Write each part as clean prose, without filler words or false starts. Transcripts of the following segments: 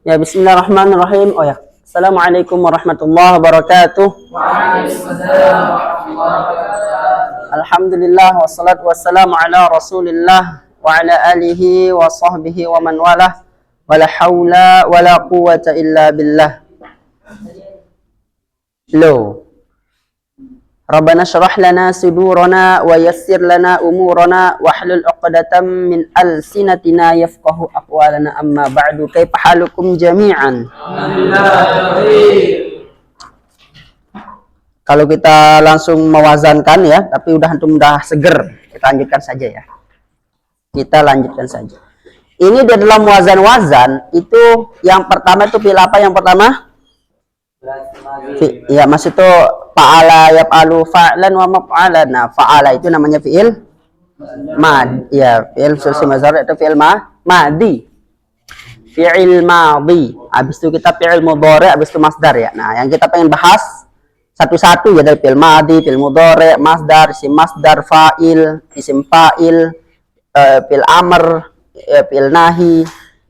Ya, bismillahirrahmanirrahim. Oh ya. Assalamualaikum warahmatullahi wabarakatuh. Waalaikumsalam warahmatullahi wabarakatuh. Alhamdulillah wassalatu wassalamu ala Rasulillah wa ala alihi wa sahbihi wa man walah. Wala haula wala quwwata illa billah. Lo. Rabbana syrah lana sudurana wa yassir lana umurana wahlul 'uqdatam min alsinatina yafqahu aqwalana amma ba'du. Kaifa halukum jami'an? Kalau kita langsung mewazankan ya, tapi udah seger, kita lanjutkan saja ya. Kita lanjutkan saja. Ini di dalam wazan-wazan itu yang pertama itu fi'il apa yang pertama? Ya, maksud itu fa'ala yaf'alu fa'lan wa maf'alan. Nah, fa'ala itu namanya fi'il mad. Ya, fi'il sulsi mazhar itu fi'il madi. Fi'il madi. Habis itu kita fi'il mudhari, habis itu masdar ya. Nah, yang kita pengen bahas satu-satu ya, dari fi'il madi, fi'il mudhari, masdar, isim fa'il, fi'il amr, fi'il nahi,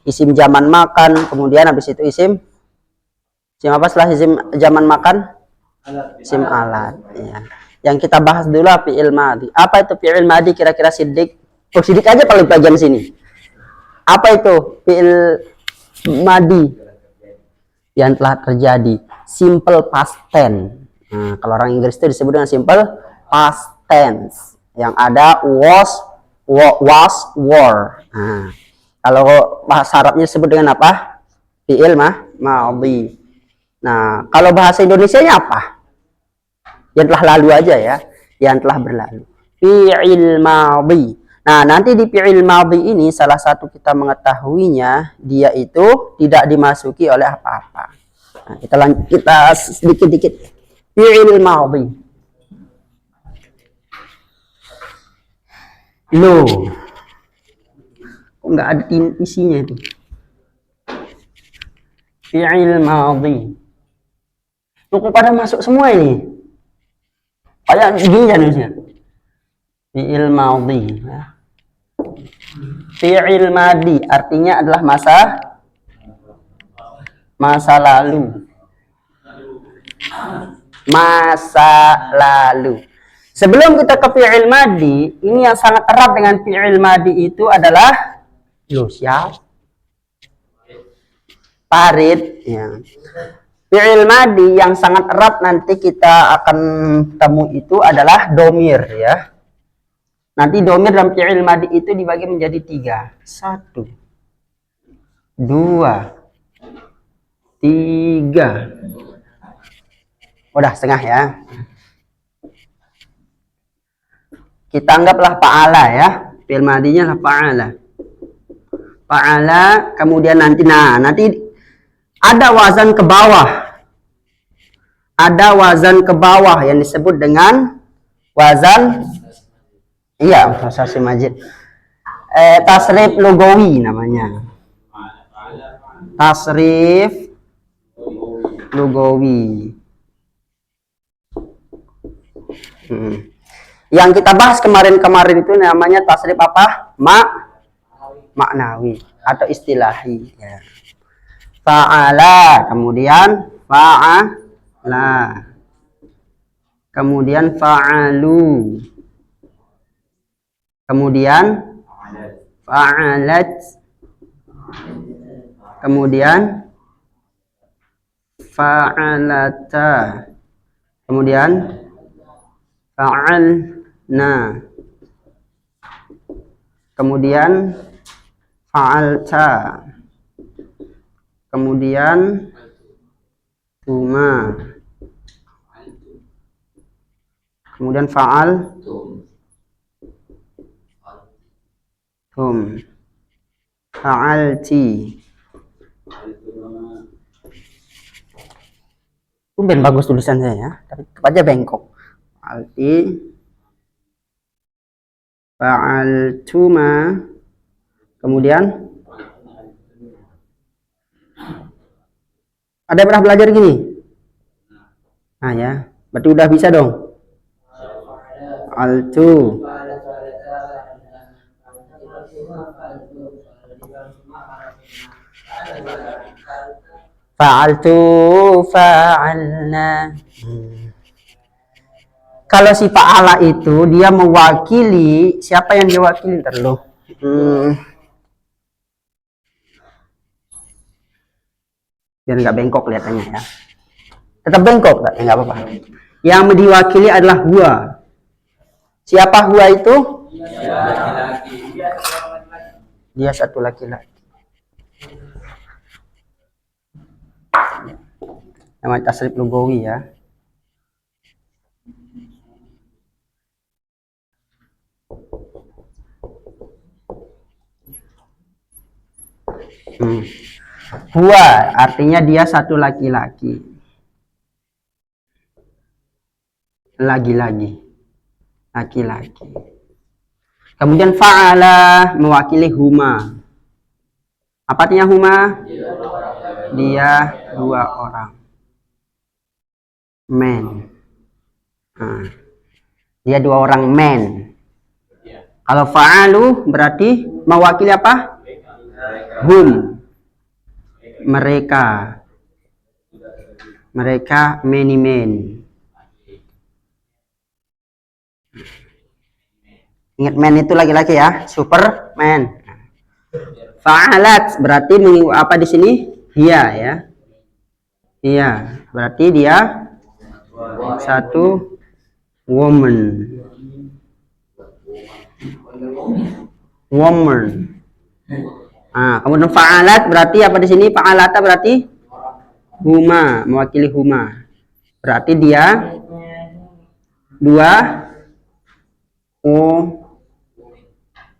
isim zaman makan, kemudian habis itu isim apa setelah isim zaman makan? Isim alat. Ya. Yang kita bahas dulu fi'il madi. Apa itu fi'il madi kira-kira Siddiq? Oh, Siddiq aja paling bagian sini. Apa itu fi'il madi? Yang telah terjadi. Simple past tense. Nah, kalau orang Inggris itu disebut dengan simple past tense. Yang ada was, were. Nah, kalau bahasa Arabnya disebut dengan apa? Fi'il madi. Nah, kalau bahasa Indonesianya apa? Yang telah lalu aja ya, yang telah berlalu. Fi'il madhi. Nah, nanti di fi'il madhi ini salah satu kita mengetahuinya, dia itu tidak dimasuki oleh apa-apa. Nah, kita sedikit-sedikit. Fi'il madhi. Loh. Kok nggak ada isinya itu? Fi'il madhi. Cukup pada masuk semua ini. Kayak gini ya nulisnya. Fi'il madhi. Fi'il madhi artinya adalah masa lalu. Masa lalu. Sebelum kita ke fi'il madhi, ini yang sangat erat dengan fi'il madhi itu adalah siap. Farid ya. Fi'il madi yang sangat erat nanti kita akan temu itu adalah domir ya. Nanti domir dalam fi'il madi itu dibagi menjadi 3. 1, 2, 3. Udah setengah ya. Kita anggaplah fa'ala ya. Fi'il madinya lah fa'ala. Fa'ala kemudian nanti ada wazan ke bawah. Ada wazan ke bawah yang disebut dengan wazan majid. Tasrif lugawi namanya. Tasrif lugawi. Yang kita bahas kemarin itu namanya tasrif apa? Maknawi atau istilahi ya. Fa'ala, kemudian fa'ala, kemudian fa'alu, kemudian fa'alat, kemudian fa'alata, kemudian fa'alna, kemudian fa'alta, kemudian tuma, kemudian fa'al fa'alti. Tumben bagus tulisan saya ya, tapi aja bengkok. Fa'alti, fa'altuma, kemudian ada yang pernah belajar gini? Nah ya, berarti udah bisa dong. Altu. Fa'altu, fa'alna. Kalau si fa'ala itu dia mewakili, siapa yang dia wakili? Ntar dulu. Biar nggak bengkok kelihatannya ya. Tetap bengkok, nggak apa-apa. Yang diwakili adalah huwa. Siapa huwa itu? Dia satu laki-laki. Namanya tasrif lugawi ya. Huwa artinya dia satu laki-laki. Lagi-lagi. Laki-laki. Kemudian fa'ala mewakili huma. Apa artinya huma? Dia dua orang. Men. Dia dua orang men. Kalau fa'alu berarti mewakili apa? Hum. Mereka. Mereka many men. Ingat men itu laki-laki ya, Superman. Fa'alat berarti apa di sini? Dia ya. Iya, berarti dia satu woman. Kemudian fa'alat berarti apa di sini? Fa'alata berarti huma, mewakili huma. Berarti dia dua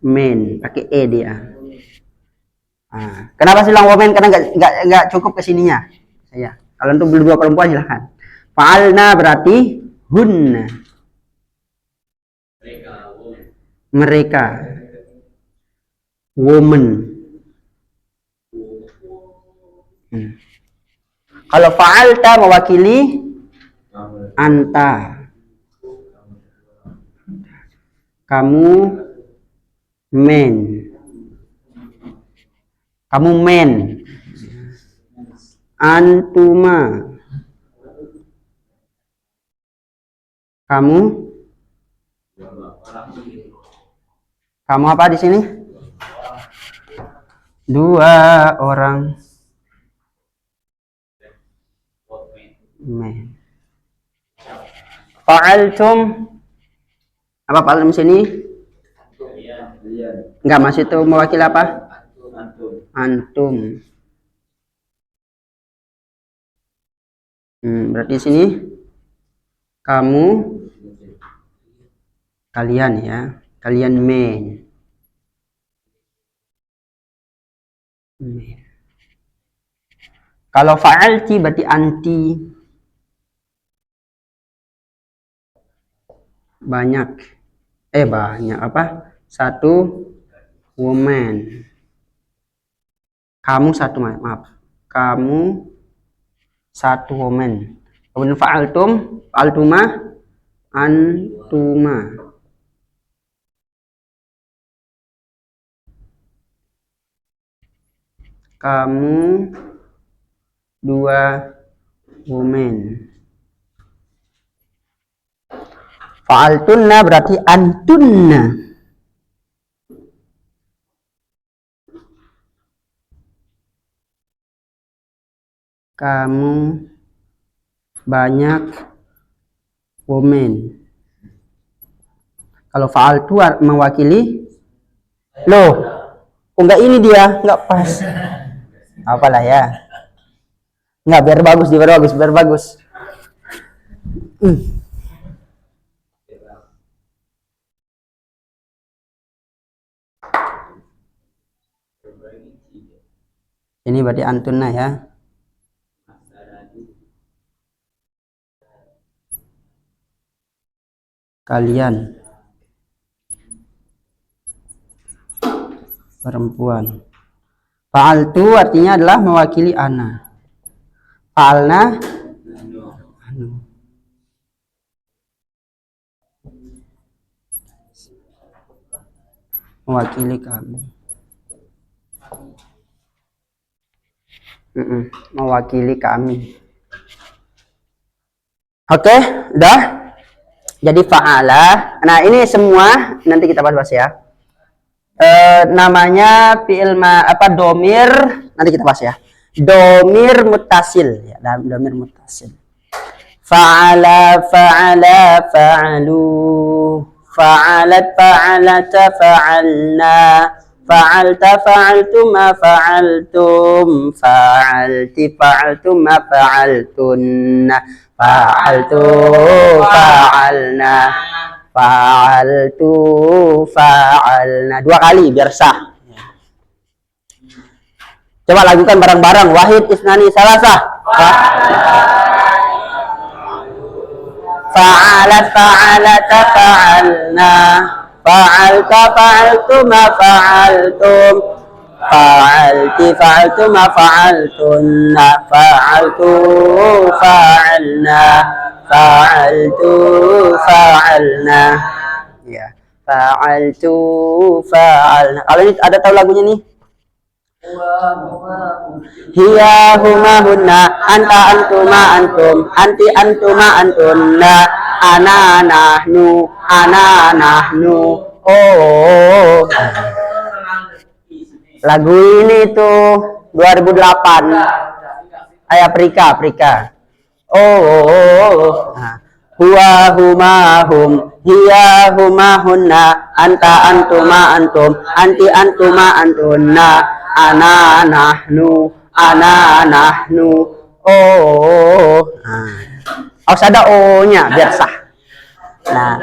men, pakai e dia. Kenapa sih bilang woman? Karena nggak cukup kesininya. Ya, kalau untuk berdua perempuan silahkan. Fa'alna berarti hunna. Mereka. Woman. Kalau fa'alta mewakili anta. Kamu men. Kamu men. Antuma. Kamu apa di sini? Dua orang men. Fa'altum. Apa fa'altum di sini? Enggak, masih itu mewakili apa? Antum. Berarti di sini kamu, kalian ya, kalian men. Kalau fa'alti berarti anti. Banyak apa? Satu woman. Kamu satu, maaf. Kamu satu woman. Kemudian fa'altuma, antuma. Kamu dua woman. Fa'altunna berarti antunna. Kamu banyak woman. Kalau fa'altu mewakili, loh, enggak ini dia, enggak pas. Apalah ya. Enggak, biar bagus. Ini berarti antunna ya. Kalian perempuan. Fa'altu artinya adalah mewakili ana. Fa'alna anu. Mewakili kami. Mewakili kami. Oke, udah. Jadi fa'ala. Nah, ini semua nanti kita bahas ya. Namanya fi'il domir, nanti kita bahas ya. Domir muttasil ya, domir muttasil. Fa'ala fa'ala fa'alu, fa'alat fa'alata fa'alna, fa'alta fa'altuma fa'altum, fa'alti fa'altuma fa'altunna, fa'altu fa'alna, fa'altu fa'alna. 2 kali biar sah. Coba lakukan bareng-bareng. Wahid isnani salasah. Fa'alat fa'alata fa'alna, fa'alta fa'altuma fa'altum, fa'alti fa'altuma fa'altunna, fa'altu fa'alna, fa'altu fa'alna. Ya, fa'altu fa'alna. Kalau ini ada tahu lagunya nih? Hiya huma hunna, anta antuma antum, anti antuma antunna, ana nahnu, ana nahnu. Oh. Lagu ini tuh 2008. Afrika. Oh. Nah. Huwa huma hum, hiya huma hunna, anta antuma antum, anti antuma antunna, ana nahnu, ana nahnu. Oh. Harus ada o-nya biar sah. Nah,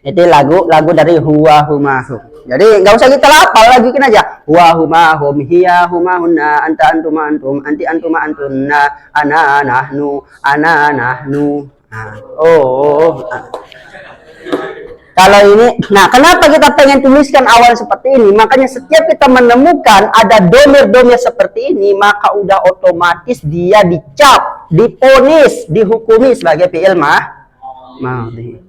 itu lagu dari huwa huma hum. Jadi nggak usah kita lapal, lagiin aja. Huwa huma hum, hiya huma hunna, anta antuma antum, anti antuma antunna, ana nahnu, ana nahnu. Kalau ini, nah kenapa kita pengen tuliskan awal seperti ini? Makanya setiap kita menemukan ada domir-domir seperti ini, maka udah otomatis dia dicap, diponis, dihukumi sebagai fi'il madhi.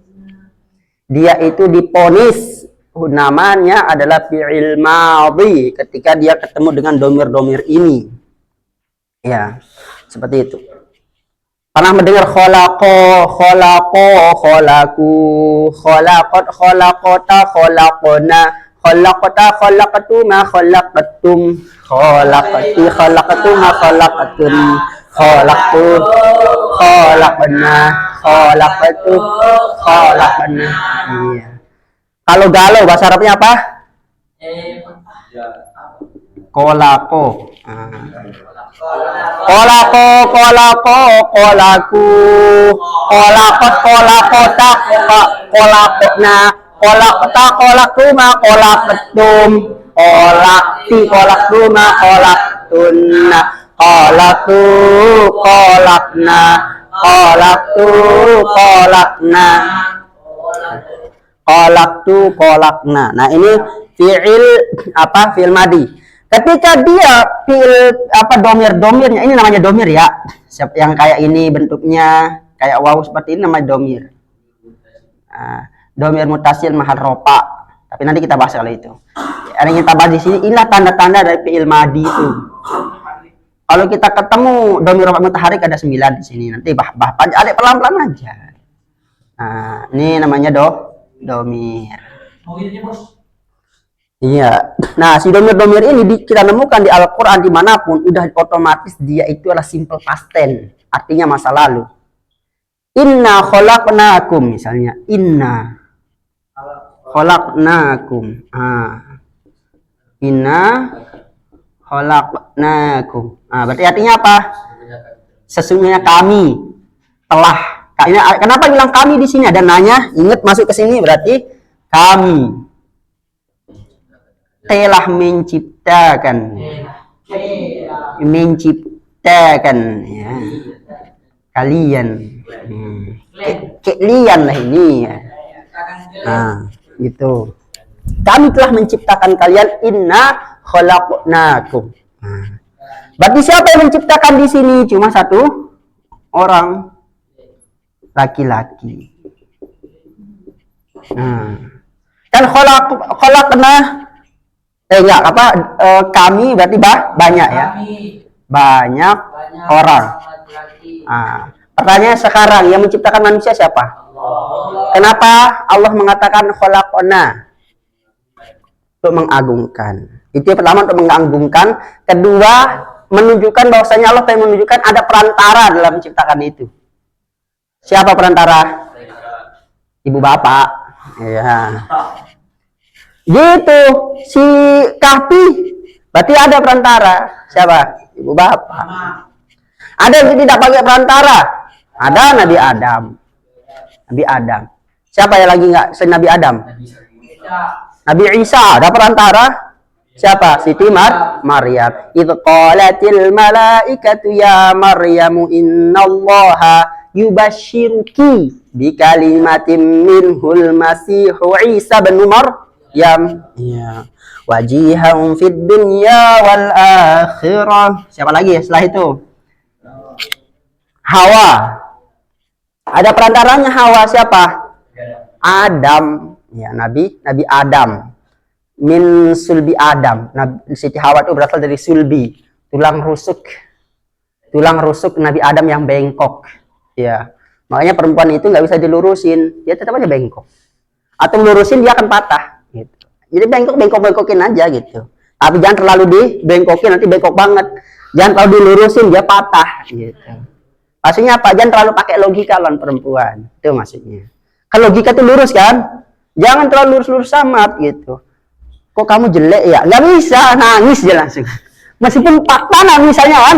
Dia itu diponis namanya adalah fi'il madhi ketika dia ketemu dengan domir-domir ini. Ya, seperti itu. Pernah mendengar khalaqo, khalaku, khalaqat, khalaqata, khalaqona, khalaqata, khalaqatuma, khalaqatum, khalaqati, khalaqatuma, khalaqatum, khalaqtu, khalaqna, khalaqatu, khalaqna. Iya. Kalau galau bahasa Arabnya apa? Kolako. Kolako, kolaku, kolakot, kolakota, kolakotna, kolakota, kolakuma, kolaketum, kolakti, kolaktuma, kolaktunna, kolaktu, kolakna, kolaktu, kolakna, kolaktu, kolakna. Nah ini fi'il madhi. Ketika dia domir-domirnya, ini namanya domir ya. Yang kayak ini bentuknya kayak wawu seperti ini namanya domir. Domir mutasil mahal ropa. Tapi nanti kita bahas kalau itu. Yang kita bahas di sini inilah tanda-tanda dari fi'il madhi itu. Kalau kita ketemu domir ropa mutaharik ada 9 di sini. Nanti adik pelan-pelan aja. Nah, ini namanya domir. Iya. Nah, si domir-domir ini kita nemukan di Al-Quran dimanapun, udah otomatis dia itu adalah simple past tense, artinya masa lalu. Inna khalaqnakum misalnya, inna khalaqnakum. Inna khalaqnakum. Berarti artinya apa? Sesungguhnya kami telah. Kenapa bilang kami di sini? Ada nanya, ingat masuk ke sini berarti kami telah menciptakan ya kalian kalian lah ini ya. Nah gitu, kami telah menciptakan kalian, inna khalaqnakum. Berarti siapa yang menciptakan di sini? Cuma satu orang, laki-laki. Kan khalaqna kami berarti banyak ya. banyak orang. Pertanyaan sekarang, yang menciptakan manusia siapa? Kenapa Allah mengatakan khalaqna? Untuk mengagungkan. Itu yang pertama, untuk mengagungkan. Kedua, menunjukkan bahwasanya Allah pengen menunjukkan ada perantara dalam menciptakan itu. Siapa perantara? Ibu bapak. Ya. Gitu. Si Kahfi berarti ada perantara. Siapa? Ibu bapak. Ada yang tidak pakai perantara. Ada Nabi Adam. Nabi Adam. Siapa yang lagi nggak Nabi Adam? Nabi Isa ada perantara. Siapa? Siti Maryam. Idz qalatil malaikatu ya Maryamu innallaha yubashshiruki bikalimatin minhul masihu Isa bin Maryam. Ya. Wajihan fid dunya wal akhirah. Siapa lagi setelah itu? Hawa. Ada perantaranya Hawa siapa? Adam. Ya, Nabi Adam. Min sulbi Adam. Siti Hawa itu berasal dari sulbi, tulang rusuk. Tulang rusuk Nabi Adam yang bengkok. Ya. Makanya perempuan itu nggak bisa dilurusin, dia tetap aja bengkok. Atau melurusin dia akan patah gitu. Jadi bengkokin aja gitu. Tapi jangan terlalu dibengkokin, nanti bengkok banget. Jangan terlalu dilurusin, dia patah gitu. Maksudnya apa? Jangan terlalu pakai logika lawan perempuan. Itu maksudnya. Kan logika itu lurus kan? Jangan terlalu lurus-lurus amat gitu. Kok kamu jelek ya? Nggak bisa, nangis dia langsung. Meskipun fakta misalnya kan,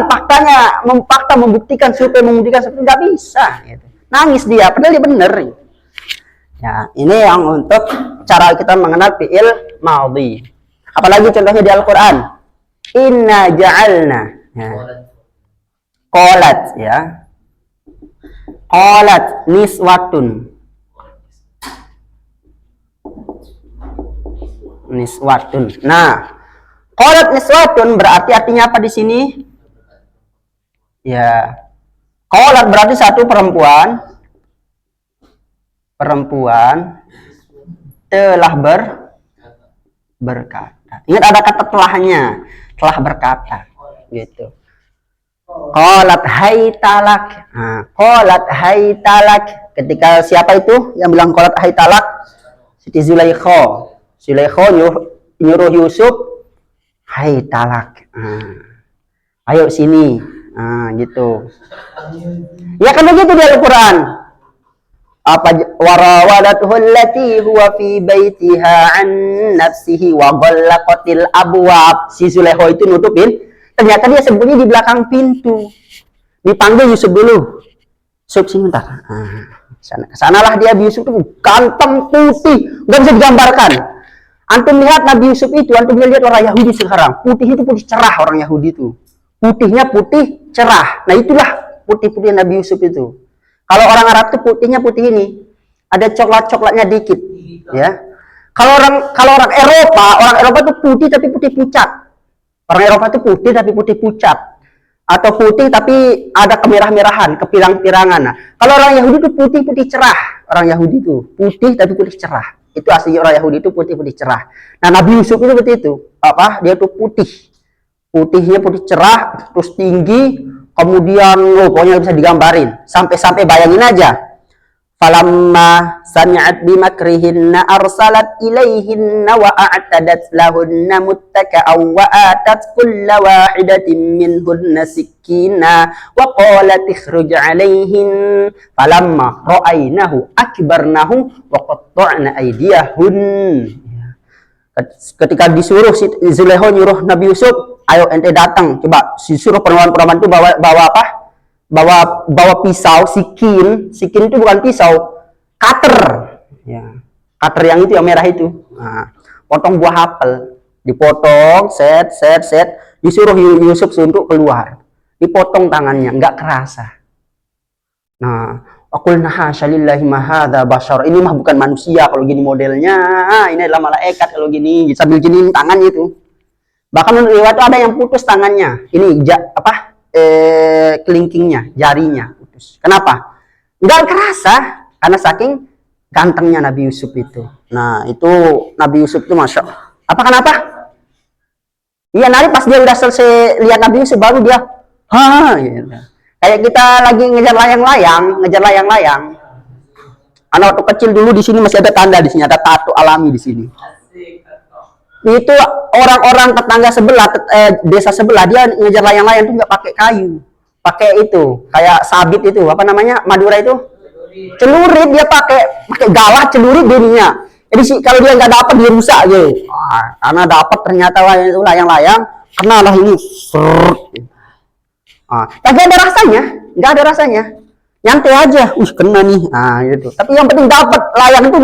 fakta membuktikan seperti nggak bisa gitu. Nangis dia, padahal dia bener. Ya, ini yang untuk cara kita mengenal fi'il madhi. Apalagi contohnya di Al-Qur'an. Inna ja'alna. Ya. Qalat ya. Qalat niswatun. Niswatun. Nah, qalat niswatun berarti artinya apa di sini? Ya. Qalat berarti satu perempuan telah berkata. Ingat ada kata telahnya, telah berkata gitu. Qalat haytalak. Nah, qalat haytalak. Ketika siapa itu yang bilang qalat haytalak? Siti Zulaikha. Zulaikha nyuruh Yusuf, haytalak. Ayo sini. Gitu. Ya kan begitu di Al-Qur'an. Apa warawadatuhu allati huwa fi baitiha an nafsihi wa ghallaqatil abwab. Si Zulaikha itu nutupin, ternyata dia sembunyi di belakang pintu. Dipanggil Yusuf dulu. Yusuf sini bentar. Sanalah dia. Yusuf itu ganteng putih, nggak bisa digambarkan. Antum lihat Nabi Yusuf itu, antum lihat orang Yahudi sekarang. Putih itu putih cerah orang Yahudi itu. Putihnya putih cerah. Nah itulah putih-putih Nabi Yusuf itu. Kalau orang Arab tuh putihnya putih ini, ada coklatnya dikit, ya. Kalau orang Eropa tuh putih tapi putih pucat. Orang Eropa tuh putih tapi putih pucat, atau putih tapi ada kemerah-merahan, kepirang-pirangan. Nah, kalau orang Yahudi tuh putih cerah. Orang Yahudi tuh putih tapi putih cerah. Itu asli orang Yahudi itu putih cerah. Nah, Nabi Yusuf itu seperti itu. Dia tuh putihnya putih cerah, terus tinggi. Kemudian pokoknya bisa digambarin sampai bayangin aja. Falamma sami'at bimakrihinna arsalat ilaihinna wa a'tadat lahunna muttaka'an wa atat kulla wahidatin minhunna sikkina wa qalat ikhruj 'alaihin falamma ra'aynahu akbarnahu wa qatta'na aydiyahun. Ketika disuruh Zulaikha nyuruh Nabi Yusuf, ayo ente datang, coba disuruh perempuan itu bawa apa? Bawa pisau, sikin itu bukan pisau, cutter. Ya. Cutter yang itu yang merah itu. Nah, potong buah apel, dipotong, set, disuruh Yusuf untuk keluar. Dipotong tangannya, nggak kerasa. Nah, aqulna hasyalillahi ma hadza bashar. Ini mah bukan manusia kalau gini modelnya. Ini adalah malaikat kalau gini. Sambil gini tangannya itu. Bahkan menurut riwayat itu ada yang putus tangannya. Ini kelingkingnya, jarinya putus. Kenapa? Enggak kerasa karena saking gantengnya Nabi Yusuf itu. Nah, itu Nabi Yusuf itu masya Allah. Kenapa? Iya, nanti pas dia udah selesai lihat Nabi Yusuf baru dia Gitu. Kayak kita lagi ngejar layang-layang. Anak waktu kecil dulu di sini masih ada tanda di sini, ada tato alami di sini. Itu orang-orang tetangga sebelah, desa sebelah, dia ngejar layang-layang tuh nggak pakai kayu, pakai itu kayak sabit itu, apa namanya, Madura itu, celurit. Dia pakai galah celurit jadinya. Jadi kalau dia nggak dapat dia rusak gitu. Karena dapat ternyata layang-layang, kenalah ini. Tapi nggak ada rasanya. Nyantai aja, kena nih, gitu. Tapi yang penting dapat layang itu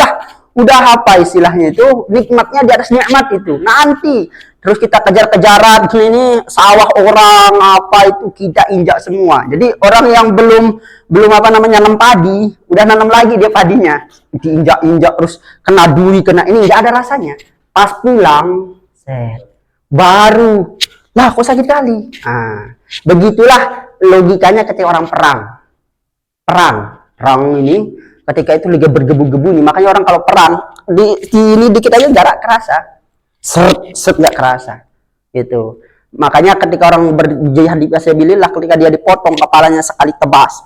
udah apa istilahnya itu, nikmatnya di atas nikmat itu. Nanti terus kita kejar-kejaran ini sawah orang apa itu kita injak semua. Jadi orang yang belum apa namanya nanam padi, udah nanam lagi dia padinya, diinjak-injak terus kena duri, kena ini, nggak ada rasanya. Pas pulang, baru lah kok sakit kali. Begitulah logikanya ketika orang perang ini ketika itu lagi bergebu-gebu nih. Makanya orang kalau perang di ini dikit aja jarak kerasa, set nggak kerasa gitu. Makanya ketika orang berjihad di sabilillah, ketika dia dipotong kepalanya sekali tebas,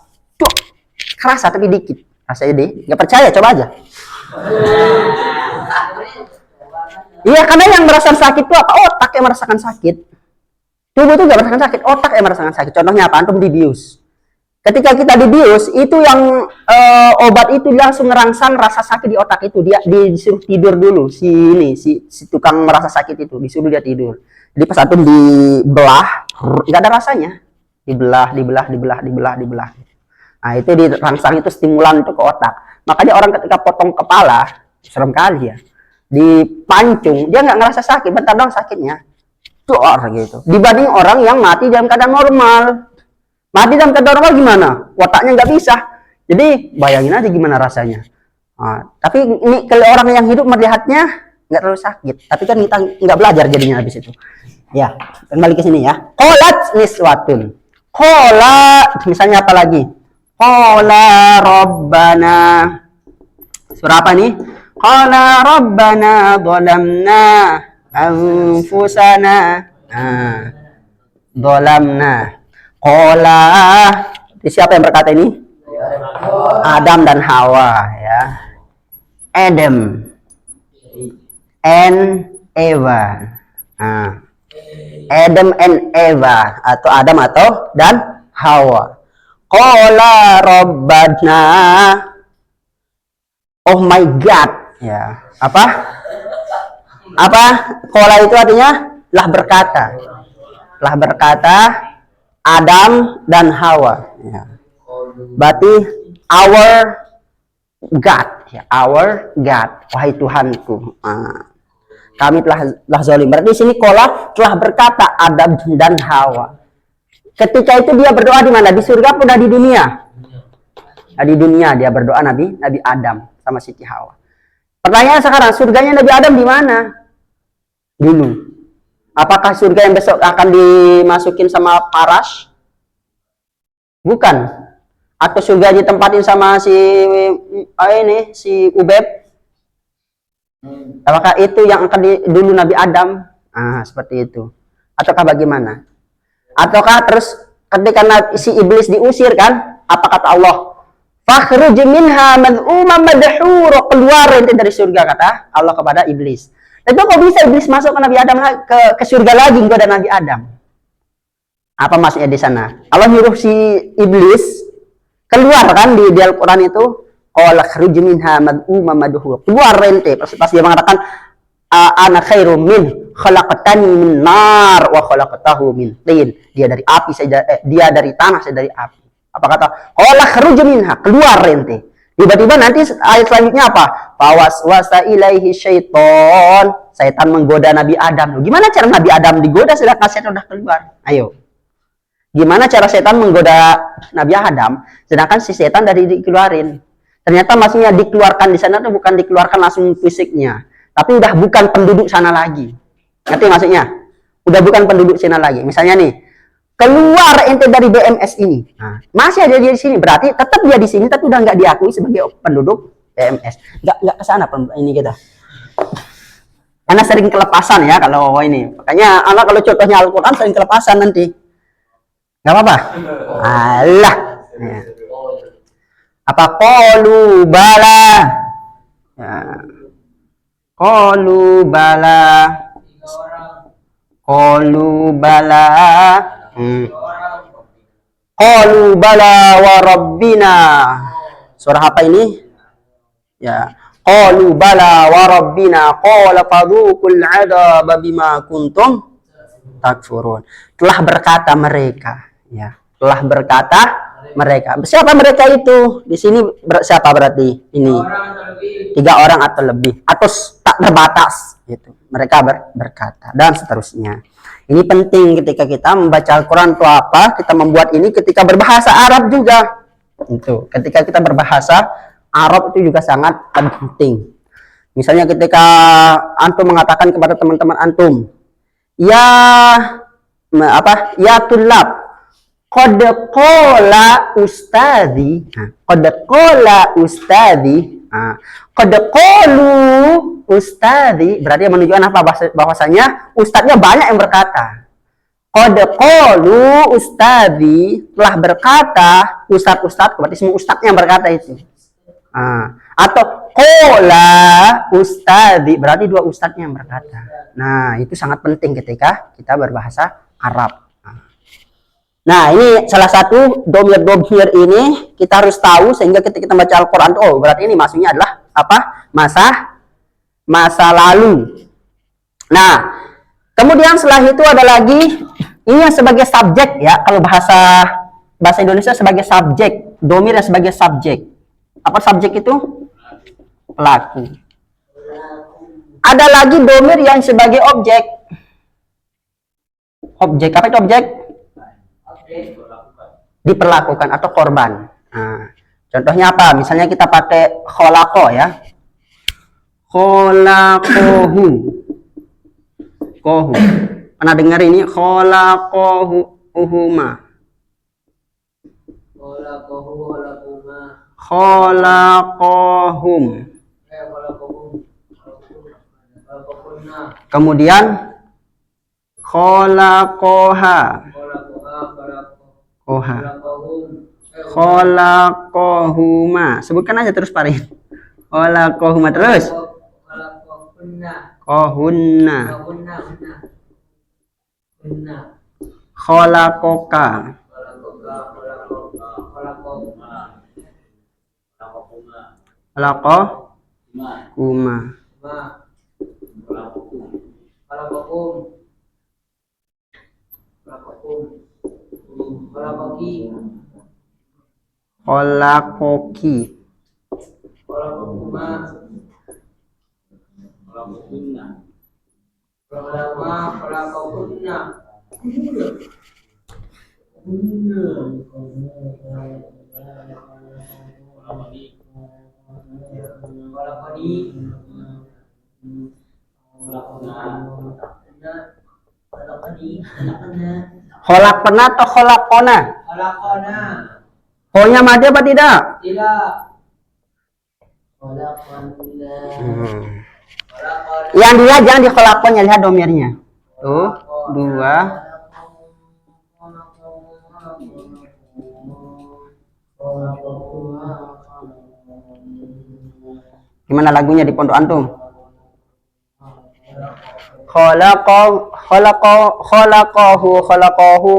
kerasa tapi dikit rasanya deh. Nggak percaya, coba aja. Iya, karena yang merasakan sakit itu apa? Otak yang merasakan sakit. Tubuh itu nggak merasakan sakit, otak yang merasakan sakit. Contohnya apa? Antum dibius. Ketika kita dibius, itu yang obat itu langsung ngerangsang rasa sakit di otak itu. Dia disuruh tidur dulu, si tukang merasa sakit itu disuruh dia tidur. Jadi pas antum dibelah, nggak ada rasanya. Dibelah. Nah itu dirangsang, itu stimulan itu ke otak. Makanya orang ketika potong kepala, serem kali ya, dipancung, dia nggak ngerasa sakit, bentar doang sakitnya, gitu. Dibanding orang yang mati dalam keadaan normal. Mati dalam keadaan normal gimana? Otaknya nggak bisa. Jadi bayangin aja gimana rasanya. Tapi ini kalau orang yang hidup melihatnya nggak terlalu sakit. Tapi kan kita nggak belajar jadinya habis itu. Ya, kembali ke sini ya. Qalat niswatun. Qalat, misalnya apa lagi? Qala rabbana. Surah apa nih? Qala rabbana dhalamna anfusana. Dhalamna. Qala, siapa yang berkata ini? Adam dan Hawa, ya. Adam and Eva. Adam and Eva, atau Adam atau dan Hawa. Qala rabbana. Oh my God, ya. Apa? Qala itu artinya lah berkata Adam dan Hawa, ya. Berarti our God, ya, our God, wahai Tuhanku, kami telah zalim. Berarti di sini Qala telah berkata Adam dan Hawa. Ketika itu dia berdoa di mana? Di surga atau di dunia? Di dunia dia berdoa Nabi Adam sama Siti Hawa. Pertanyaan sekarang, surganya Nabi Adam di mana? Dulu. Apakah surga yang besok akan dimasukin sama Paras? Bukan. Atau surga ditempatin sama si Ubeb? Apakah itu yang akan dulu Nabi Adam? Seperti itu. Ataukah bagaimana? Ataukah terus ketika si iblis diusir kan? Apa kata Allah? Fakhruj minha mad'uman madhura, keluar ente dari surga, kata Allah kepada iblis. Itu kok bisa iblis masuk ke Nabi Adam ke surga lagi goda Nabi Adam? Apa maksudnya di sana? Allah nyuruh si iblis keluar kan di Al-Qur'an itu, qala khruj minha mad'uman madhura. Keluar ente, pas dia mengatakan ana khairum min khalaqtani min nar wa khalaqtahu min tin. Dia dari api, dia dari tanah, saya dari api. Apa kata? Qala khruj minha, keluar ente. Tiba-tiba nanti ayat selanjutnya apa? Fawaswasa ilaihi syaiton. Setan menggoda Nabi Adam. Gimana cara Nabi Adam digoda sedangkan setan udah keluar? Ayo. Gimana cara setan menggoda Nabi Adam sedangkan si setan dari dikeluarin? Ternyata maksudnya dikeluarkan di sana itu bukan dikeluarkan langsung fisiknya, tapi udah bukan penduduk sana lagi. Ngerti maksudnya? Udah bukan penduduk sana lagi. Misalnya nih, keluar ente dari BMS ini, masih ada dia di sini, berarti tetap dia di sini tapi udah nggak diakui sebagai penduduk BMS. Nggak kesana ini kita, karena sering kelepasan ya kalau ini. Makanya anak kalau contohnya Al-Quran sering kelepasan nanti. Nggak apa-apa. Alah. Ya. Apa qalu bala? Ya. Qalu bala. Qalu bala. Qalu bala wa rabbina. Surah apa ini? Ya. Qalu bala wa rabbina qala fadhuqul 'adzaba bima kuntum takfurun. Telah berkata mereka, ya. Telah berkata mereka. Siapa mereka itu? Di sini siapa berarti? Ini. 3 orang atau lebih atau tak terbatas gitu. Mereka berkata dan seterusnya. Ini penting ketika kita membaca Al-Qur'an itu apa? Kita membuat ini ketika berbahasa Arab juga. Itu. Ketika kita berbahasa Arab itu juga sangat penting. Misalnya ketika antum mengatakan kepada teman-teman antum, ya apa? Ya tulab, qad qala ustadzi. Qad qala ustadzi. Qad qalu ustadzi berarti menunjukkan apa bahwasanya ustadznya banyak yang berkata. Qad qalu ustadzi telah berkata ustadz berarti semua ustadz yang berkata itu. Atau qala ustadzi berarti 2 ustadznya yang berkata. Nah, itu sangat penting ketika kita berbahasa Arab. Nah, ini salah satu domir-domir ini kita harus tahu sehingga ketika kita baca Al-Qur'an oh, berarti ini maksudnya adalah apa? Masa lalu. Nah, kemudian setelah itu ada lagi ini yang sebagai subjek ya, kalau bahasa Indonesia sebagai subjek, domir yang sebagai subjek. Apa subjek itu? Pelaku. Ada lagi domir yang sebagai objek. Objek apa itu objek? Diperlakukan atau korban. Nah, contohnya apa? Misalnya kita pakai kholaqo ya. Kholaqohu. Kohu. Pernah dengar ini? Kholaqohu uhuma. Kholaqohum. Kemudian kholaqoha. Koha. Kholaqohuma. Sebutkan aja terus Parin. Kholaqohuma terus. Kohunna. Kholaqoka. Kholaqohuma. Kholaqoki. Kholaqna atau kholaqona? Kholaqona. Ho-nya mati apa tidak? Tidak. Yang dilihat jangan di kholaqonnya, lihat domirnya. Tuh, 2. Gimana lagunya di pondok antum? Khalaqahu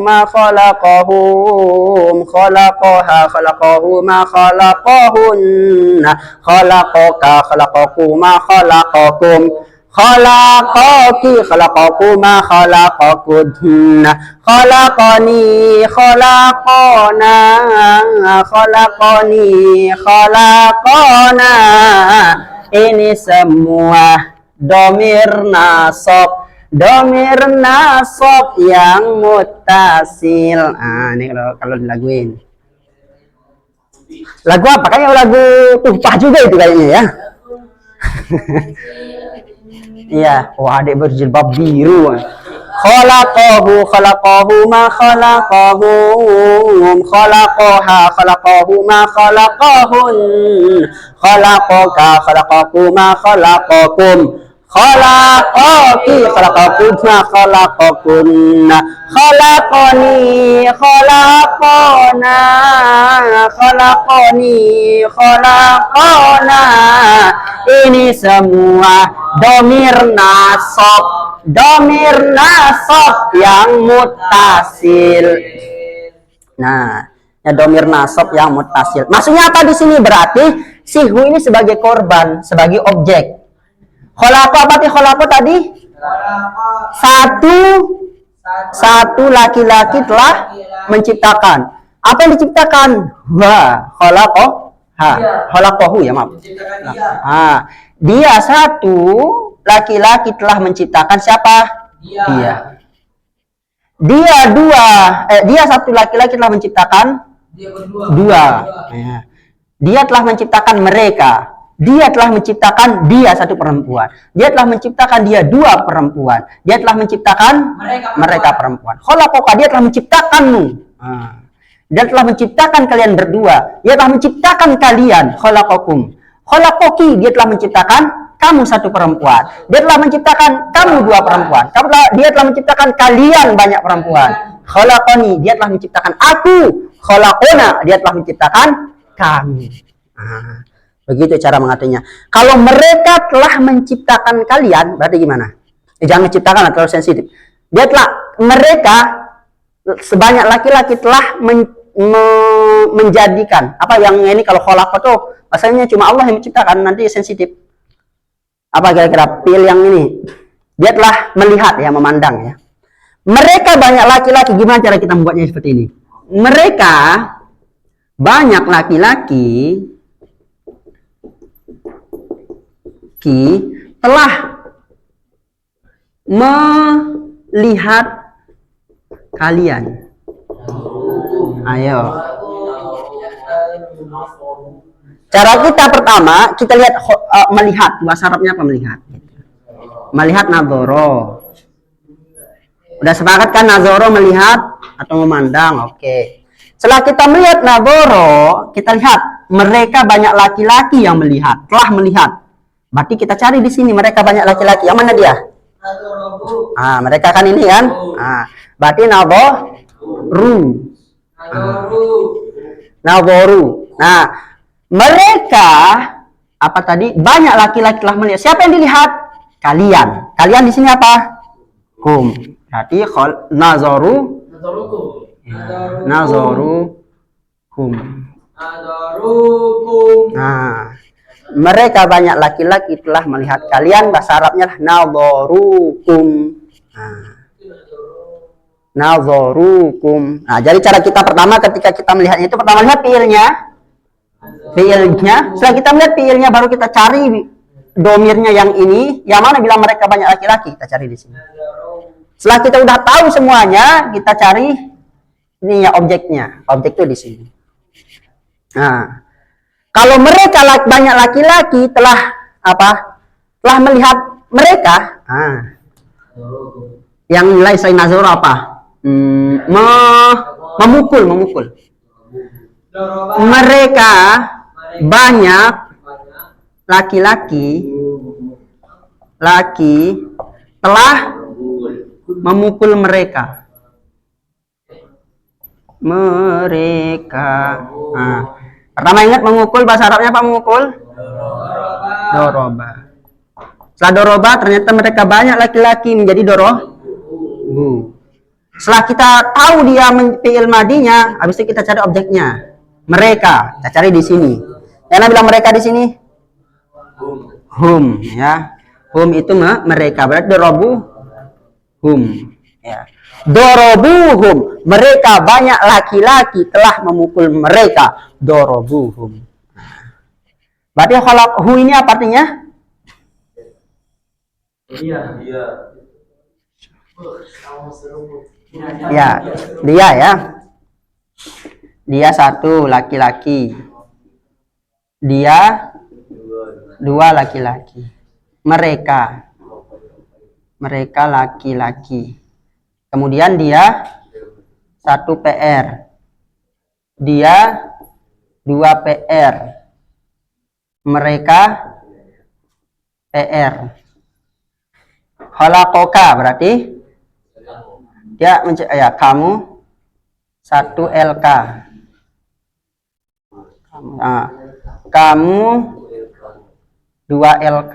ma khalaqahum khalaqaha khalaqahu ma khalaqahunna khalaqaka khalaqaku ma khalaqakum khalaqaki khalaqaku ma khalaqakunna khalaqani khalaqana khalaqani khalaqana. Ini semua domir nasab yang mutasil. Ini kalau dilaguin. Lagu apa? Kayaknya lagu tumpah juga itu kayaknya ya. Iya, wah adik berjilbab biru. Khalaqahu ma khalaqahum khalaqaha khalaqahu ma khalaqahun khalaqaka khalaqaku ma khalaqakum khalaqaki, khalaqakunna, khalaqakunna, khalaqani, khalaqana, khalaqani, khalaqana. Ini semua domir nasab yang mutasil. Nah, ya domir nasab yang mutasil. Maksudnya apa di sini? Berarti si hu ini sebagai korban, sebagai objek. Khalaqa apa sih khalaqa tadi? Satu laki-laki telah menciptakan. Apa yang diciptakan? Khalaqahu ya, maaf. Dia satu laki-laki telah menciptakan siapa? Dia. Dia satu laki-laki telah menciptakan dua. Ya. Dia telah menciptakan mereka. Dia telah menciptakan dia satu perempuan. Dia telah menciptakan dia dua perempuan. Dia telah menciptakan mereka perempuan. Khalaqaka, dia telah menciptakanmu. Dia telah menciptakan kalian berdua. Dia telah menciptakan kalian. Khalaqakum. Khalaqaki, dia telah menciptakan kamu satu perempuan. Dia telah menciptakan kamu dua perempuan. Dia telah menciptakan kalian banyak perempuan. Khalaqani, dia telah menciptakan aku. Khalaqona, dia telah menciptakan kami. Begitu cara mengaturnya. Kalau mereka telah menciptakan kalian, berarti gimana? Jangan menciptakan, terlalu sensitif. Mereka sebanyak laki-laki telah menjadikan. Apa yang ini kalau khalaqa tuh maksudnya cuma Allah yang menciptakan, nanti sensitif. Apa kira-kira pil yang ini? Dia telah melihat ya, memandang ya. Mereka banyak laki-laki, gimana cara kita membuatnya seperti ini? Mereka banyak laki-laki telah melihat kalian. Ayo. Cara kita pertama, kita lihat melihat. Bahasa Arabnya apa melihat? Melihat nadhoro. Udah sepakat kan nadhoro melihat atau memandang? Oke. Setelah kita melihat nadhoro, kita lihat mereka banyak laki-laki yang melihat, telah melihat. Berarti kita cari di sini mereka banyak laki-laki. Yang mana dia? Mereka kan ini kan? Berarti nadharu. Nadharu. Nah, mereka apa tadi? Banyak laki-laki telah melihat. Siapa yang dilihat? Kalian. Kalian di sini apa? Hum. Berarti nazaru. Nazaruhum. Nah, mereka banyak laki-laki telah melihat kalian. Bahasa Arabnya nazarukum. Nazarukum. Nah, jadi cara kita pertama ketika kita melihatnya itu pertama lihat fiilnya. Setelah kita melihat fiilnya baru kita cari domirnya yang ini, yang mana bilang mereka banyak laki-laki, kita cari di sini. Setelah kita udah tahu semuanya, kita cari ini ya objeknya. Objek itu di sini. Nah, kalau mereka banyak laki-laki telah apa? Telah melihat mereka. Yang nilai selain nazar apa? Memukul. Mereka banyak laki-laki telah memukul mereka. Pertama ingat memukul, bahasa Arabnya apa memukul? Doroba. Setelah doroba ternyata mereka banyak laki-laki menjadi Setelah kita tahu dia fi'il madinya, habis itu kita cari objeknya. Mereka, kita cari di sini. Yang bilang mereka di sini? Hum, ya. Hum itu mereka, berarti dorobuhum, ya. Dorobuhum, mereka banyak laki-laki telah memukul mereka. Dorobuhum. Berarti kalau hu ini apa artinya? Iya. Ya, dia ya. Dia satu laki-laki. Dia dua laki-laki. Mereka laki-laki. Kemudian dia satu PR. Dia dua PR. Mereka PR. Khalaqoka berarti dia ya kamu 1 LK. Nah, kamu 2 LK.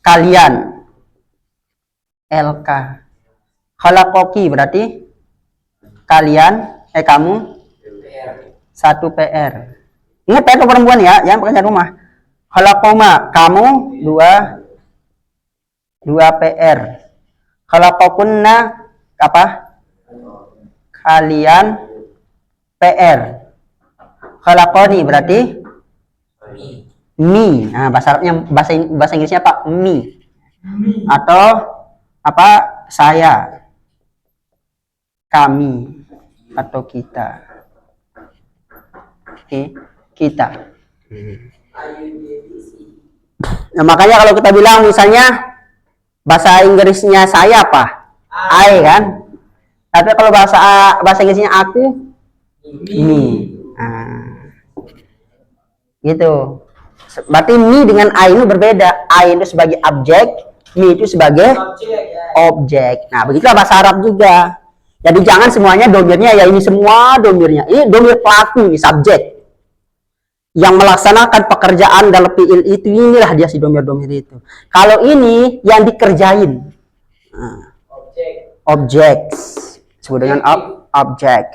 Kalian LK. Khalaqoki berarti kalian kamu 1 PR. Ingat PR itu perempuan ya, yang pekerjaan rumah. Khalaqoma kamu 2 PR. Khalaqokunna apa? Kalian PR. Khalaqoni berarti me. Nah, bahasa Arabnya bahasa Inggrisnya apa? Me. Atau apa? Saya. Kami atau kita. Oke, kita. Nah, makanya kalau kita bilang misalnya bahasa Inggrisnya saya apa? I kan? Tapi kalau bahasa Inggrisnya aku me. Nah, gitu. Berarti me dengan I itu berbeda. I itu sebagai objek, me itu sebagai objek. Nah, begitulah bahasa Arab juga. Jadi jangan semuanya domirnya ya ini semua domirnya. Ini domir pelaku, ini subjek. Yang melaksanakan pekerjaan dalam fi'il itu, inilah dia si domir-domir itu. Kalau ini yang dikerjain. Nah, objek. Disebut dengan objek.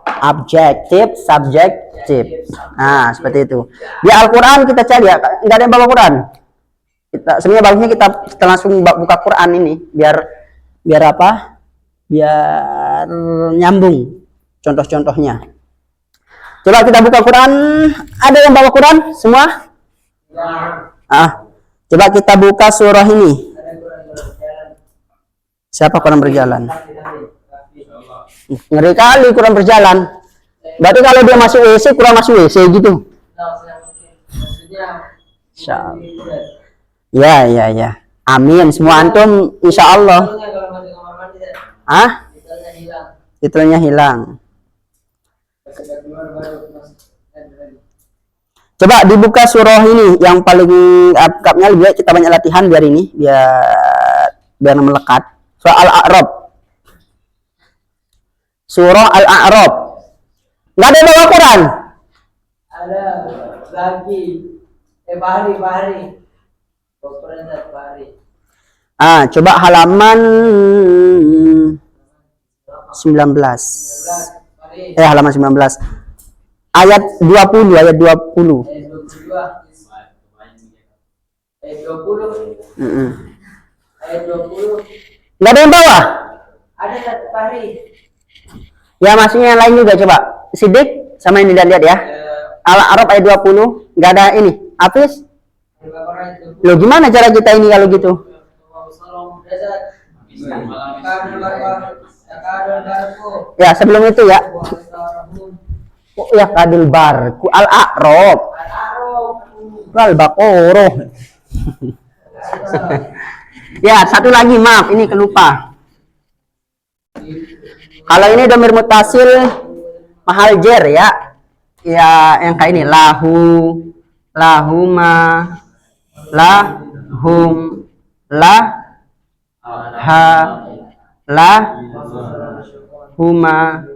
Objektif, subjektif. Nah, seperti itu. Di Al-Quran kita cari ya, nggak ada yang bawa Quran. Sebenarnya bagusnya kita langsung buka Quran ini, biar apa? Biar nyambung contoh-contohnya. Coba kita buka Quran. Ada yang bawa Quran semua? Coba kita buka surah ini. Siapa Quran berjalan? Ngeri kali Quran berjalan. Berarti kalau dia masuk WC, Quran masuk WC gitu. Ya. Amin. Semua antum insya Allah. Titelnya hilang. Coba dibuka surah ini yang paling akapnya, lebih baik kita banyak latihan biar ini biar melekat. Surah Al-A'raf. Surah Al-A'raf. Enggak ada bawa Quran? Ada lagi. Bahari. Coba halaman 19. Halaman 19. Ayat 20. Ayat 20. Nggak ada yang bawa? Ada Bahari. Ya maksudnya yang lain juga coba. Sidik sama ini lihat ya. Al-A'raf ayat 20. Nggak ada ini. Hafiz? Loh gimana cara kita ini kalau gitu? Ya sebelum itu ya. Ya kadil barku Al-A'raf. Al-Baqarah. Ya satu lagi, maaf ini kelupa. Kalau ini domir mutasil mahal jer ya. Ya yang kayak ini lahu, lahuma, lahum, ha, huma,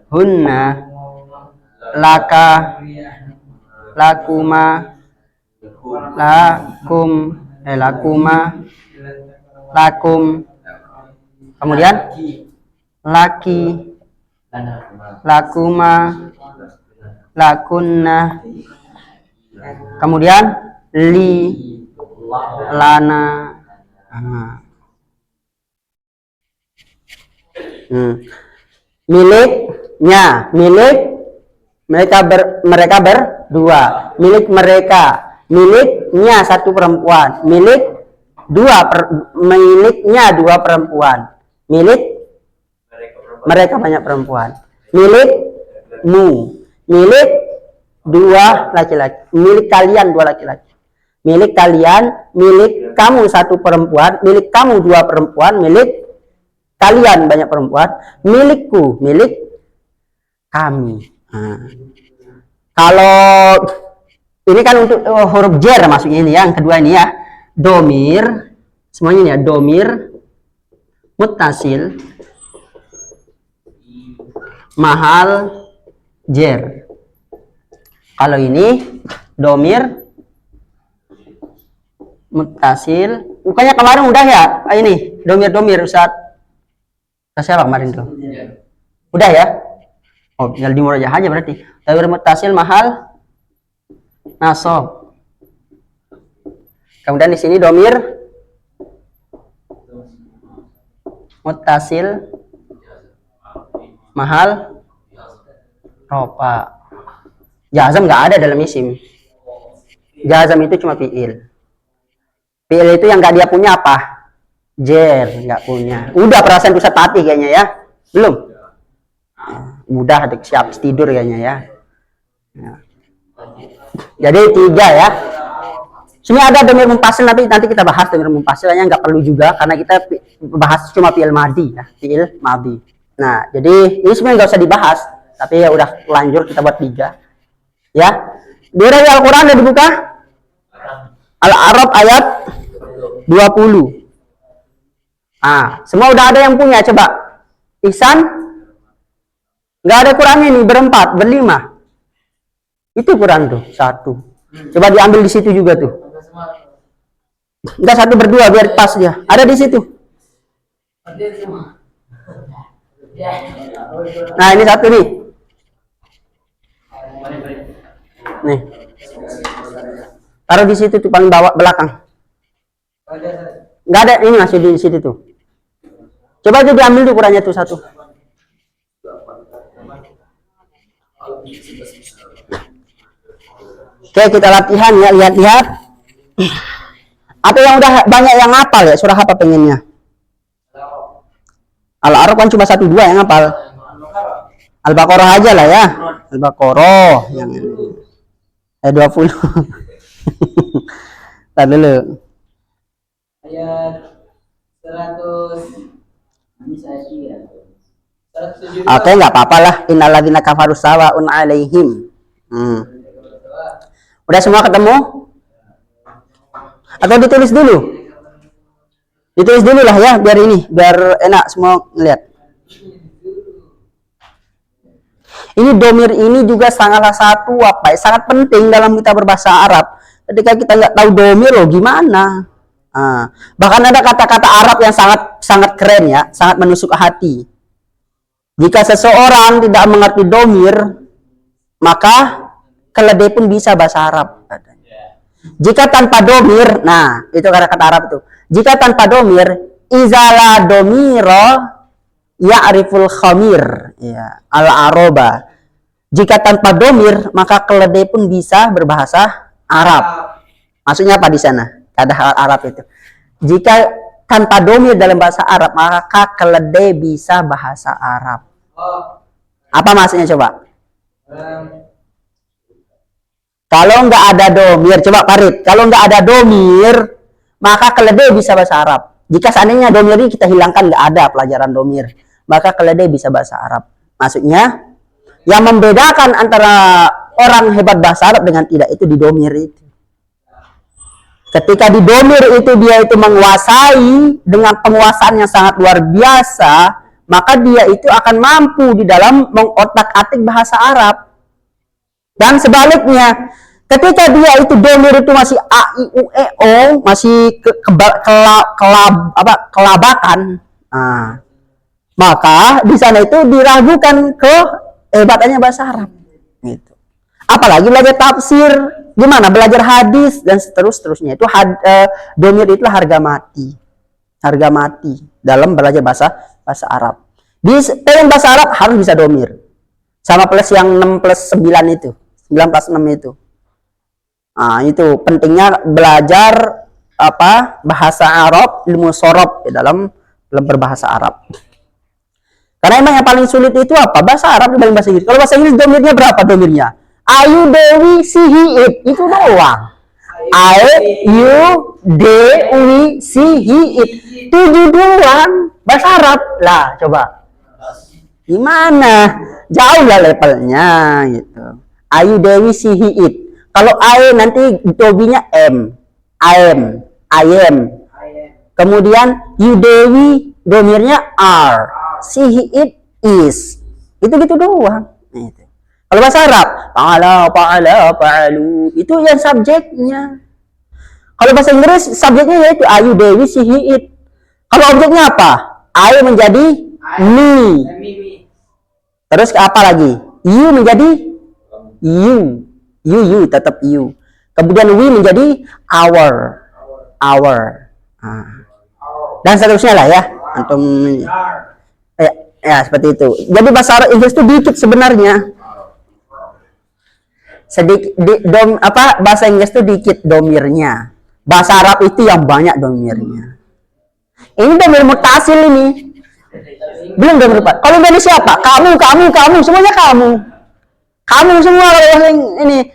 hunna, laka, lakuma, lakuma, lakum, kemudian laki, lakuma, lakunna, kemudian li, lana. Miliknya, mereka berdua. Miliknya 1 perempuan. Miliknya 2 perempuan. Mereka banyak perempuan. Milikmu, milik 2 laki-laki. Milik kalian 2 laki-laki. Milik kalian, milik kamu 1 perempuan, milik kamu 2 perempuan, milik kalian banyak perempuan, milikku, milik kami. Kalau ini kan untuk huruf jar maksudnya ini yang kedua ini ya. domir, semuanya ini ya, domir muttasil mahal jer. Kalau ini domir muttasil, bukannya kemarin udah ya? Ini domir Ustaz. Siapa kemarin tuh? Udah ya? Oh, tinggal dimurajah aja berarti. Domir muttasil mahal nasab. Kemudian di sini domir muttasil mahal ropa. Jazam nggak ada dalam isim. Jazam itu cuma fiil. Fiil itu yang nggak dia punya apa? Jer, nggak punya. Udah perasaan Ustaz Fatih kayaknya ya? Belum? Udah siap tidur kayaknya ya. Jadi 3 ya. Sini ada domir mumpasil, nanti kita bahas domir mumpasilnya, nggak perlu juga karena kita bahas cuma fiil madi ya, fiil madi. Nah, jadi ini sebenarnya nggak usah dibahas, tapi ya udah lanjut kita buat 3. Ya. Dari Al-Qur'an udah dibuka? Al-A'raf ayat 20. Ah, semua udah ada yang punya, coba. Ihsan? Nggak ada Qur'annya nih, berempat, berlima. Itu Qur'an tuh, 1. Coba diambil di situ juga tuh. Enggak 1 berdua biar pas dia. Ada di situ. Nah, ini 1 nih. Nih. Taruh di situ tuh paling bawah belakang. Enggak ada, ini masih di situ tuh. Coba aja diambil tuh Qur'annya tuh 1. Oke, kita latihan ya, lihat-lihat. Atau yang udah banyak yang hafal ya, surah apa pengennya? Al-A'raf kan cuma 1 2 yang hafal. Al-Baqarah aja lah ya. Al-Baqarah yang ini. 20. Tar dulu. Ayat 100. Ini saya kira. 107. Oke, nggak apa-apa lah. Innalladzina kafaru sawa'un 'alaihim. Udah semua ketemu? Atau ditulis dulu? Ditulis dulu lah ya, biar enak semua ngeliat. Ini domir ini juga salah satu sangat penting dalam kita berbahasa Arab. Ketika kita nggak tahu domir loh gimana? Bahkan ada kata-kata Arab yang sangat keren ya, sangat menusuk hati. Jika seseorang tidak mengerti domir, maka keledai pun bisa bahasa Arab. Jika tanpa domir, nah itu kata-kata Arab itu. Jika tanpa domir, izala domiro ya'riful khamir, ya, al-aroba. Jika tanpa domir, maka keledai pun bisa berbahasa Arab. Maksudnya apa di sana? Ada hal Arab itu. Jika tanpa domir dalam bahasa Arab, maka keledai bisa bahasa Arab. Apa maksudnya coba? Kalau nggak ada domir, coba Farid. Kalau nggak ada domir, maka keledai bisa bahasa Arab. Jika seandainya domir ini kita hilangkan, nggak ada pelajaran domir, maka keledai bisa bahasa Arab. Maksudnya, yang membedakan antara orang hebat bahasa Arab dengan tidak itu di domir itu. Ketika di domir itu dia itu menguasai dengan penguasaan yang sangat luar biasa, maka dia itu akan mampu di dalam mengotak-atik bahasa Arab. Dan sebaliknya, ketika dia itu domir itu masih a i u e o, masih kelabakan, maka di sana itu diragukan kehebatannya bahasa Arab. Gitu. Apalagi belajar tafsir, gimana belajar hadis dan seterusnya itu domir itulah harga mati dalam belajar bahasa Arab. Di bahasa Arab harus bisa domir, sama plus yang 6 plus 9 itu. 9 plus 6 itu. Nah, itu pentingnya belajar bahasa Arab, ilmu sorob dalam berbahasa Arab. Karena emang yang paling sulit itu apa? Bahasa Arab dibanding bahasa Inggris. Kalau bahasa Inggris domirnya berapa domirnya? Ayu, Dewi, si, he, it. Itu doang. Ayu, Dewi, si, he, it. 7 doang. Bahasa Arab. Lah, coba. Gimana? Jauh lah levelnya gitu. Ayu, Dewi, si, he, it. Kalau I nanti dobinya M. I am. Kemudian you Dewi domirnya are. She he it is. Itu-gitu doang. Nah, itu. Kalau bahasa Arab, fa'alu. Itu yang subjeknya. Kalau bahasa Inggris subjeknya yaitu are you Dewi, she he it. Kalau objeknya apa? I menjadi me. Terus apa lagi? You menjadi you. You tetap you. Kemudian we menjadi our. Dan seterusnya lah ya. Antum ya seperti itu. Jadi bahasa Arab Inggris itu dikit sebenarnya. Bahasa Inggris itu dikit domirnya. Bahasa Arab itu yang banyak domirnya. Ini domir mutasil ini. Belum domir empat. Kalau Indonesia apa? Kamu, semuanya kamu. Kamu semua ini.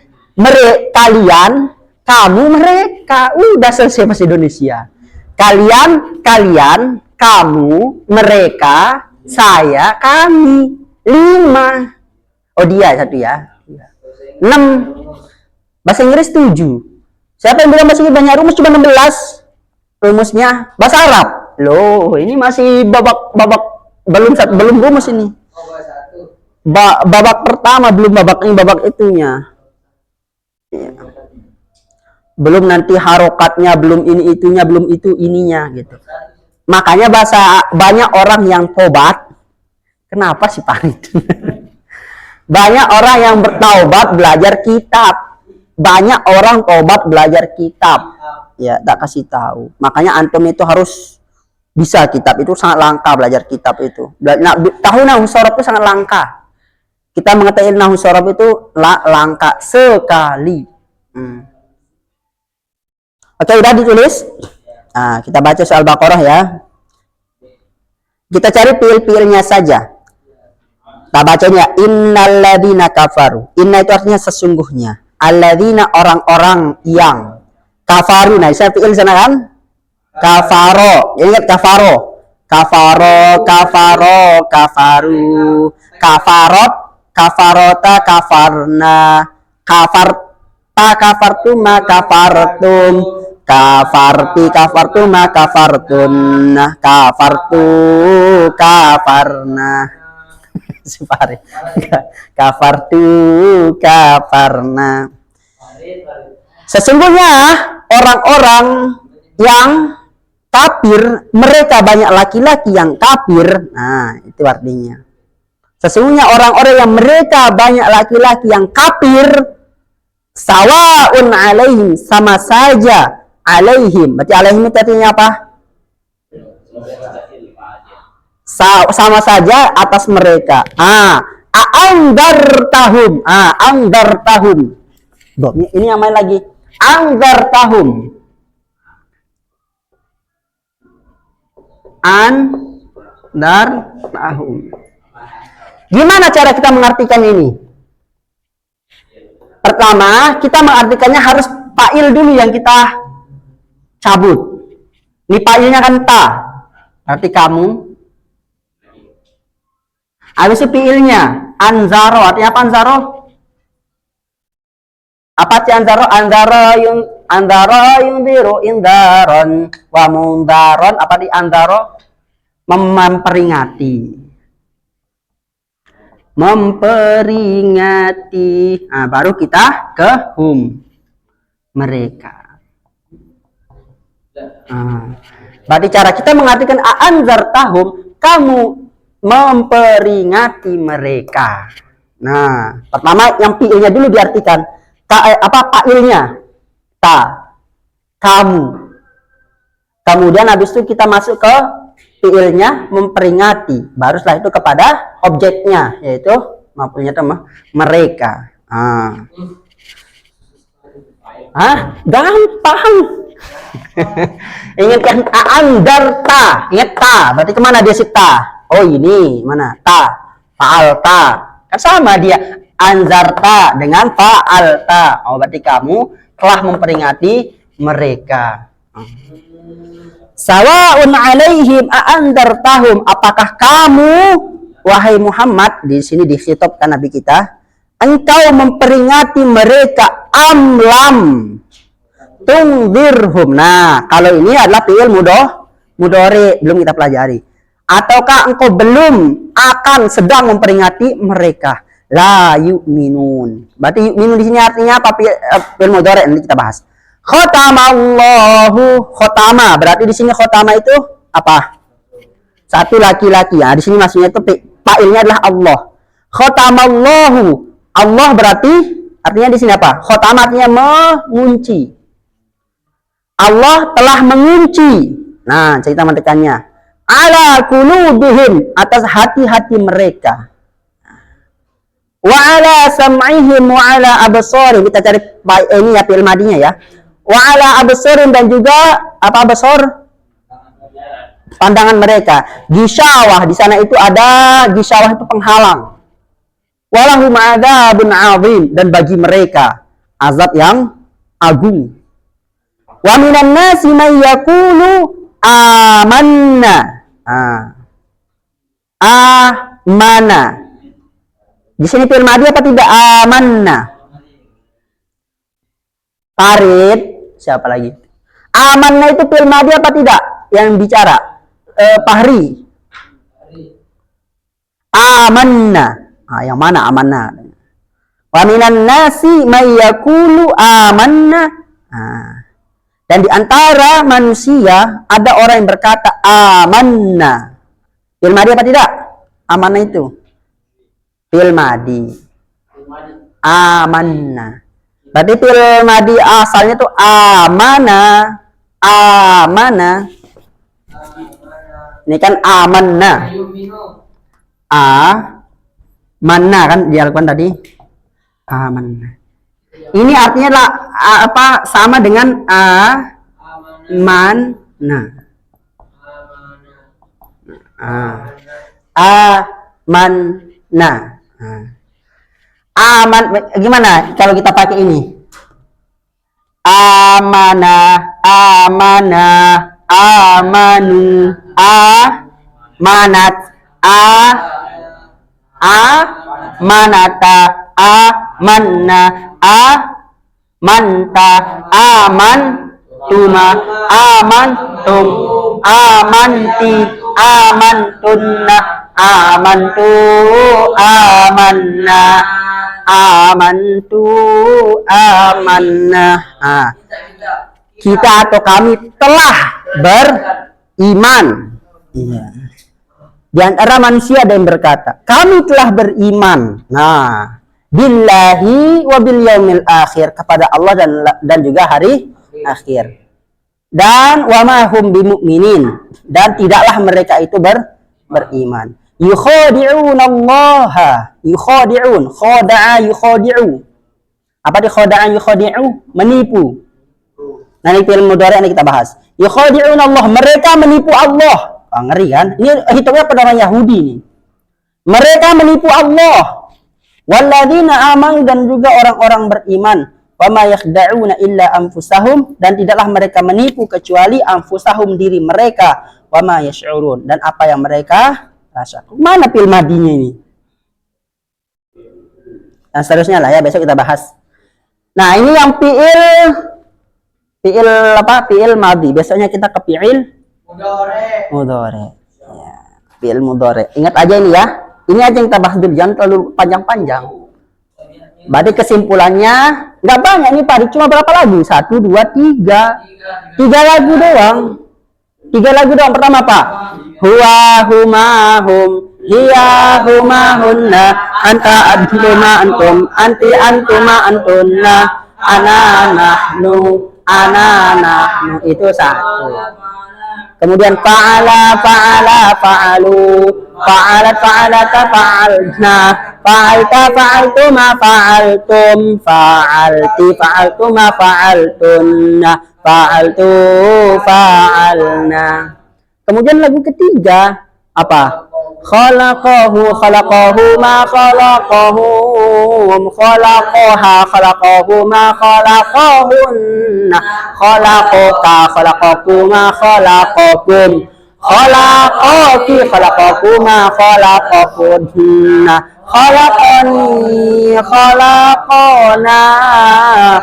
Kalian, kamu, mereka. Udah selesai bahasa Indonesia. Kalian, kamu, mereka, saya, kami. 5. Oh dia 1 ya. 6. Bahasa Inggris 7. Siapa yang bilang bahasa Inggris banyak rumus? Cuma 16 rumusnya. Bahasa Arab. Loh, ini masih babak belum rumus ini. Babak pertama belum babak ini, babak itunya. Ya. Belum nanti harokatnya, belum ini itunya, belum itu ininya gitu. Makanya banyak orang yang tobat. Kenapa sih Pak itu? Banyak orang yang bertaubat belajar kitab. Banyak orang tobat belajar kitab. Ya, tak kasih tahu. Makanya antum itu harus bisa kitab, itu sangat langka belajar kitab itu. Tahu nahwu sorof itu sangat langka. Kita mengetahui nahwu sorof itu langka sekali. Oke, udah ditulis. Nah, kita baca soal Baqarah ya. Kita cari fiil-fiilnya saja. Kita bacanya innalladzina kafaru. Inna itu artinya sesungguhnya. Alladzina orang-orang yang kafaru. Nah, saya fiil sana kan? Kafaro. Ingat kafaro. Kafaru. Kafarot, kafarota, kafarna. Kafartum, kafartum, kafartun, kafarna. Kafarna. Sesungguhnya orang-orang yang kafir, mereka banyak laki-laki yang kafir. Nah, itu artinya. Sesungguhnya orang-orang yang mereka banyak laki-laki yang kafir, sawaun alaihim, sama saja alaihim. Berarti alaihim itu artinya apa? Sama saja atas mereka. Angdartahum. Angdartahum. Ini yang main lagi. Angdartahum. Angdartahum. Gimana cara kita mengartikan ini? Pertama, kita mengartikannya harus fa'il dulu yang kita cabut. Ini fa'ilnya kan ta. Berarti kamu. Habis itu fi'ilnya anzaro. Artinya apa anzaro? Apa sih anzaro? Anzaro yung biru indaron wa mundaron. Apa di anzaro? Memperingati. Nah, baru kita ke hum, mereka. Berarti cara kita mengartikan anzartahum, kamu memperingati mereka. Nah, pertama yang fiilnya dulu diartikan. Apa fa'ilnya? Ta. Kamu. Kemudian habis itu kita masuk ke fiilnya memperingati. Baru setelah itu kepada objeknya, yaitu maf'ulnya mereka. Gampang. Ingat kan andarta. Ingat ta. Berarti kemana dia si ta? Oh ini mana? Ta. Fa'alta. Kan sama dia. Anzarta dengan fa'alta. Oh berarti kamu telah memperingati mereka. Sawa'un alaihim a'andartahum. Apakah kamu, wahai Muhammad, di sini dikhitabkan Nabi kita, engkau memperingati mereka amlam. Tungdirhum. Nah, kalau ini adalah fi'il mudhari, belum kita pelajari. Ataukah engkau belum akan sedang memperingati mereka? La yu'minun. Berarti yu'minun di sini artinya apa? Fi'il mudhari, nanti kita bahas. Khotamallahu, khotama. Berarti di sini khotama itu apa? Satu laki-laki. Ya, di sini maksudnya itu fa'ilnya adalah Allah. Khotamallahu. Allah berarti artinya di sini apa? Khotama artinya mengunci. Allah telah mengunci. Nah, cerita mendekannya. Ala qulubihim, atas hati-hati mereka. Wa ala sam'ihim wa ala absarihim. Kita cari ini ya fi'il madinya ya. Wa ala absarihim, dan juga apa absar? Pandangan mereka. Gisyawah, di sana itu ada gisyawah, itu penghalang. Walahum adzabun azim, dan bagi mereka azab yang agung. Wa minan nasi may yaqulu amanna. Amana. Di sini fi'il madhi apa tidak? Amanna. Farid, siapa lagi? Amanna itu fi'il madhi apa tidak? Yang bicara Fahri. Amanna. Yang mana amanna? Wa minan nasi may yaqulu amanna. Dan di antara manusia ada orang yang berkata amanna. Fi'il madhi apa tidak? Amanna itu fi'il madhi. Amanna. Berarti fi'il madhi asalnya itu amana. Amana. Ini kan amanna. Amanna kan di Al-Quran tadi. Amanna. Ini artinya adalah apa? Sama dengan amanna. Amanna. Aman, gimana kalau kita pakai ini? Amanah, amanah, amanu, amanat, amanata, amanna, amanta, amantuma, amantum, amanti, amantunna, amantu, amanna, amantu, amanna. Kita atau kami telah beriman. Iya. Di antara manusia ada yang berkata, kami telah beriman. Nah, billahi wa bil yaumil akhir, kepada Allah dan juga hari akhir. Dan wa ma hum bimu'minin, dan tidaklah mereka itu beriman. Yukhadi'un Allah, yukhadi'un, khada'a yukhadi'u. Apa di khada'a yukhadi'u? Menipu. Nanti fi'il mudhari' ini kita bahas. Yukhadi'un Allah, mereka menipu Allah. Ngeri kan? Ini hitungnya pada Yahudi nih. Mereka menipu Allah. Walladzina amanu, dan juga orang-orang beriman. Wa ma yakhda'una illa anfusahum, dan tidaklah mereka menipu kecuali anfusahum, diri mereka. Wa ma yash'urun, dan apa yang mereka rasa. Mana fi'il madinya ini? Dan seterusnya lah ya, besok kita bahas. Nah, ini yang fi'il apa? Fi'il madhi. Besoknya kita ke fi'il mudhari. Ya, fi'il mudhari. Ingat aja ini ya. Ini aja yang kita bahas dulu, jangan terlalu panjang-panjang. Berarti kesimpulannya nggak banyak nih Pak. Cuma berapa lagu? 1, 2, 3. 3 lagu doang. 3 lagu doang. Pertama Pak. Huwa huma hum, hiya huma hunna, anta antuma antum, anti antuma antunna, ana nahnu, itu 1. Kemudian fa'ala, fa'ala, fa'alu, fa'alat, fa'alata, fa'alna, fa'alta, fa'altuma, fa'altum, fa'alti, fa'altuma, fa'altunna, fa'altu, fa'alna. Kemudian lagu ketiga apa? Khalaqahu, khalaqahu ma khalaqahum, khalaqaha, khalaqahu ma khalaqahunna, khalaqaka, khalaqakuma, khalaqakum, khalaqaki, khalaqakuma, khalaqakunna, khalaqani, khalaqana,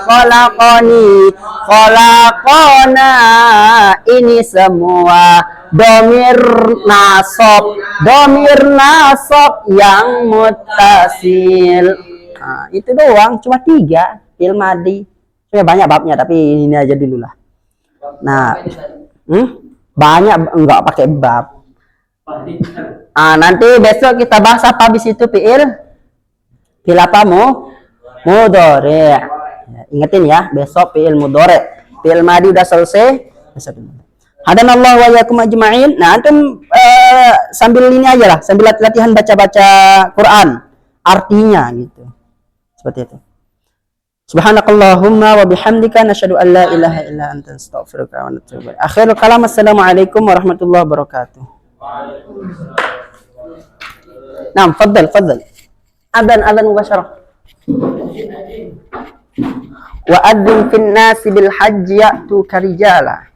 khalaqani, khalaqana. Ini semua domir nasab yang muttasil. Nah, itu doang, cuma 3 fi'il madi. Sebenarnya banyak babnya, tapi ini aja dulu lah. Nah, banyak enggak pakai bab. Nanti besok kita bahas apa habis itu fi'il apa mudhari'. Ingetin ya, besok fi'il mudhari'. Fi'il madi udah selesai. Hadanallahu wa iyyakum ajma'in. Nah, antum sambil ini aja lah, sambil latihan baca-baca Quran, artinya gitu. Seperti itu. Subhanakallahumma wa bihamdika nasyhadu an la ilaha illa anta astaghfiruka wa atubu ilaik. Akhirul kalam, assalamualaikum warahmatullahi wabarakatuh. Naam, fadhal. Adzan mubasyarah. Wa adzin fin nasi bil hajji ya'tuka rijala.